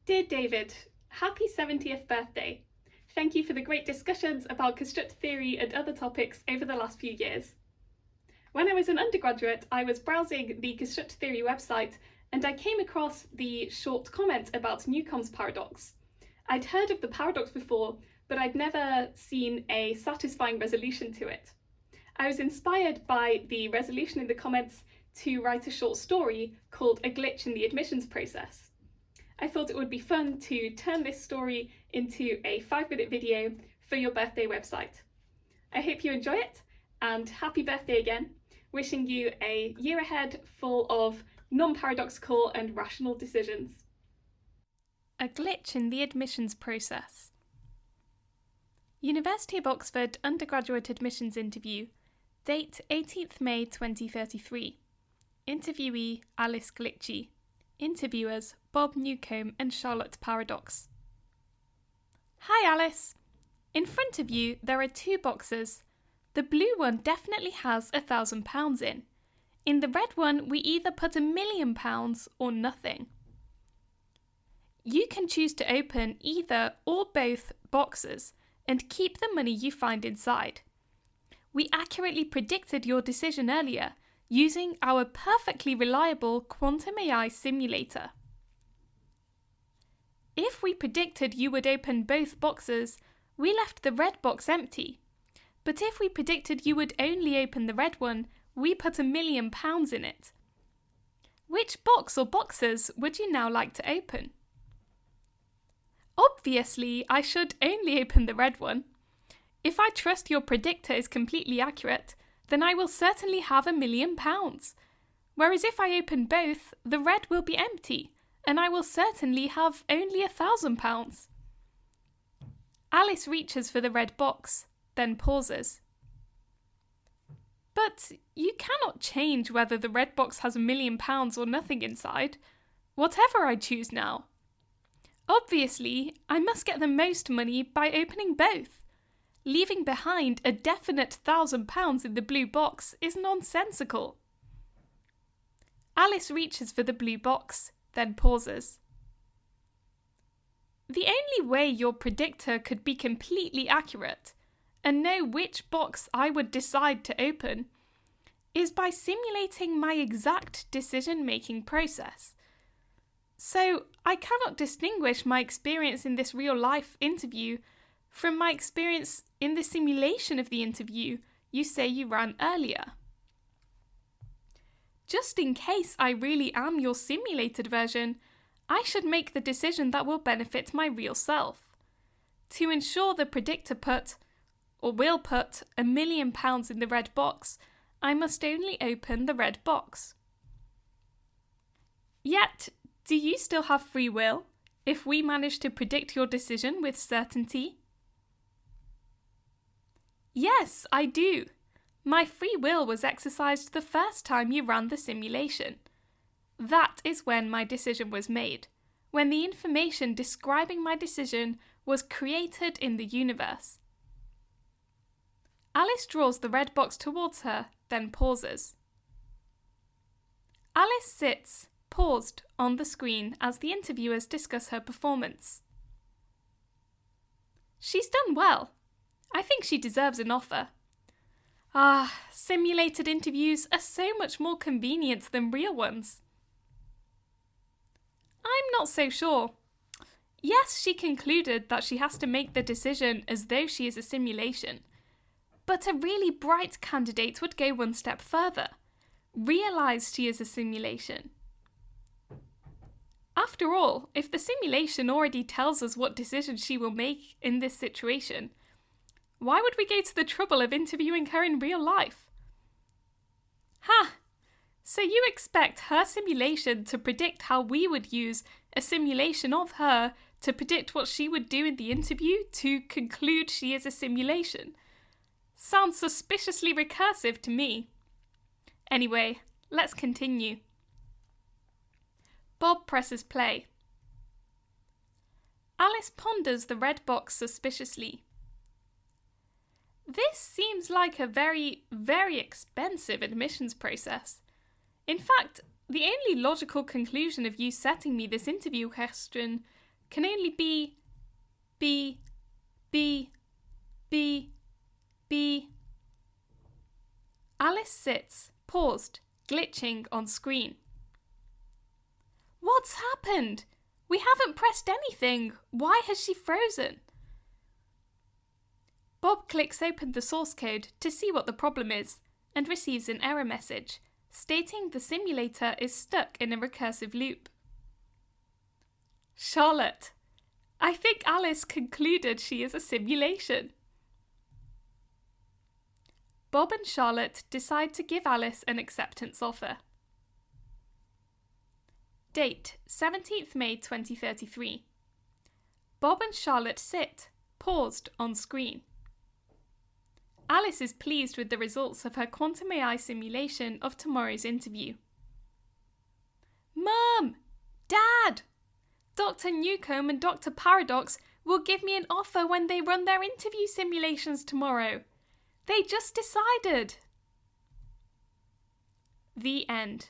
Dear David, happy 70th birthday. Thank you for the great discussions about constructed theory and other topics over the last few years. When I was an undergraduate, I was browsing the constructed theory website and I came across the short comment about Newcomb's paradox. I'd heard of the paradox before, but I'd never seen a satisfying resolution to it. I was inspired by the resolution in the comments to write a short story called A Glitch in the Admissions Process. I thought it would be fun to turn this story into a 5-minute video for your birthday website. I hope you enjoy it, and happy birthday again. Wishing you a year ahead full of non-paradoxical and rational decisions. A glitch in the admissions process. University of Oxford undergraduate admissions interview. Date 18th May 2033. Interviewee Alice Glitchy. Interviewers Bob Newcomb and Charlotte Paradox. Hi Alice! In front of you there are two boxes. The blue one definitely has £1,000 in. In the red one we either put £1,000,000 or nothing. You can choose to open either or both boxes and keep the money you find inside. We accurately predicted your decision earlier using our perfectly reliable quantum AI simulator. If we predicted you would open both boxes, we left the red box empty. But if we predicted you would only open the red one, we put £1,000,000 in it. Which box or boxes would you now like to open? Obviously, I should only open the red one. If I trust your predictor is completely accurate, then I will certainly have £1,000,000. Whereas if I open both, the red will be empty, and I will certainly have only £1,000. Alice reaches for the red box, then pauses. But you cannot change whether the red box has £1,000,000 or nothing inside, whatever I choose now. Obviously, I must get the most money by opening both. Leaving behind a definite £1,000 in the blue box is nonsensical. Alice reaches for the blue box, then pauses. The only way your predictor could be completely accurate and know which box I would decide to open is by simulating my exact decision-making process. So I cannot distinguish my experience in this real-life interview from my experience in the simulation of the interview you say you ran earlier. Just in case I really am your simulated version, I should make the decision that will benefit my real self. To ensure the predictor will put £1,000,000 in the red box, I must only open the red box. Yet, do you still have free will if we manage to predict your decision with certainty? Yes, I do. My free will was exercised the first time you ran the simulation. That is when my decision was made, when the information describing my decision was created in the universe. Alice draws the red box towards her, then pauses. Alice sits, paused, on the screen as the interviewers discuss her performance. She's done well. I think she deserves an offer. Simulated interviews are so much more convenient than real ones. I'm not so sure. Yes, she concluded that she has to make the decision as though she is a simulation. But a really bright candidate would go one step further. Realise she is a simulation. After all, if the simulation already tells us what decision she will make in this situation, why would we go to the trouble of interviewing her in real life? So you expect her simulation to predict how we would use a simulation of her to predict what she would do in the interview to conclude she is a simulation? Sounds suspiciously recursive to me. Anyway, let's continue. Bob presses play. Alice ponders the red box suspiciously. This seems like a very, very expensive admissions process. In fact, the only logical conclusion of you setting me this interview question can only be B. Alice sits, paused, glitching on screen. What's happened? We haven't pressed anything. Why has she frozen? Bob clicks open the source code to see what the problem is and receives an error message stating the simulator is stuck in a recursive loop. Charlotte, I think Alice concluded she is a simulation. Bob and Charlotte decide to give Alice an acceptance offer. Date 17th May 2033. Bob and Charlotte sit, paused on screen. Alice is pleased with the results of her quantum AI simulation of tomorrow's interview. Mum! Dad! Dr. Newcomb and Dr. Paradox will give me an offer when they run their interview simulations tomorrow. They just decided. The end.